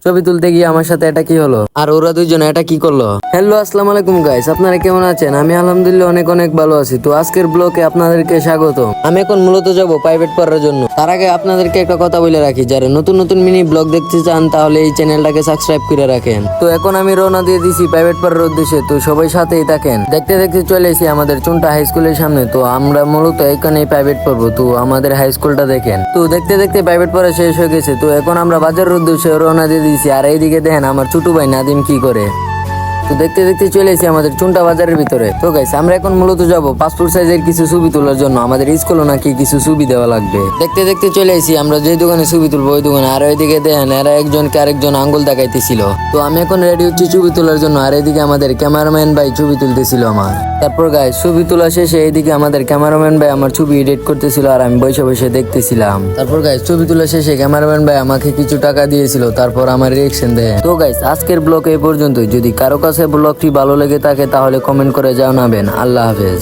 ছবি তুলতে গিয়ে আমার সাথে এটা কি হলো, আর ওরা দুইজনে এটা কি করলো। হ্যালো, আসসালামু আলাইকুম গাইস, আপনারা কেমন আছেন? আমি আলহামদুলিল্লাহ অনেক অনেক ভালো আছি। তো আজকের ব্লগে আপনাদেরকে স্বাগত। আমি এখন মূলত যাব প্রাইভেট পড়ার জন্য। তার আগে আপনাদেরকে একটা কথা বলে রাখি, যারা নতুন নতুন মিনি ব্লগ দেখতে চান তাহলে এই চ্যানেলটাকে সাবস্ক্রাইব করে রাখেন। তো এখন আমি রওনা দিয়ে দিছি প্রাইভেট পড়ার উদ্দেশ্যে। তো সবাই সাথেই থাকেন। দেখতে দেখতে চলে এসেছি আমাদের চুনটা হাই স্কুলের সামনে। তো আমরা মূলত এখানেই প্রাইভেট পড়বো। তো আমাদের হাই স্কুলটা দেখেন। তো দেখতে দেখতে প্রাইভেট পড়া শেষ হয়ে গেছে। তো এখন আমরা বাজারের উদ্দেশ্যে রওনা দিয়ে দিয়েছি। আর এইদিকে দেখেন আমার ছোট ভাই নাদিম কি করে। তো দেখতে দেখতে চলে এসেছি আমাদের চুনটা বাজারের ভিতরে। তো গাইস, আমরা এখন মূলত যাব পাসপোর্ট সাইজের কিছু ছবি তোলার জন্য। আমাদের স্কুলে নাকি কিছু ছবি দেওয়া লাগবে। দেখতে দেখতে চলে এসেছি আমরা যে দোকানে ছবি তুলবো ওই দোকানে। আর ওইদিকে দেখেন এরা একজনকে আরেকজন আঙ্গুল দেখাইতেছিল। তো আমি এখন রেডি হচ্ছি ছবি তোলার জন্য। আর এইদিকে আমাদের ক্যামেরাম্যান ভাই ছবি তুলতেছিল আমার। তারপর গাইস, ছবি তোলা শেষে এইদিকে আমাদের ক্যামেরাম্যান ভাই আমার ছবি এডিট করতেছিল আর আমি বসে বসে দেখতেছিলাম। তারপর গাইস, ছবি তোলা শেষে ক্যামেরাম্যান ভাই আমাকে কিছু টাকা দিয়েছিল। তারপর আমার রিয়েকশন দেয়। তো গাইস, আজকের ব্লগ এই পর্যন্তই। যদি কারো কাছে ব্লগটি ভালো লেগে থাকে তাহলে কমেন্ট করে জানাবেন। আল্লাহ হাফেজ।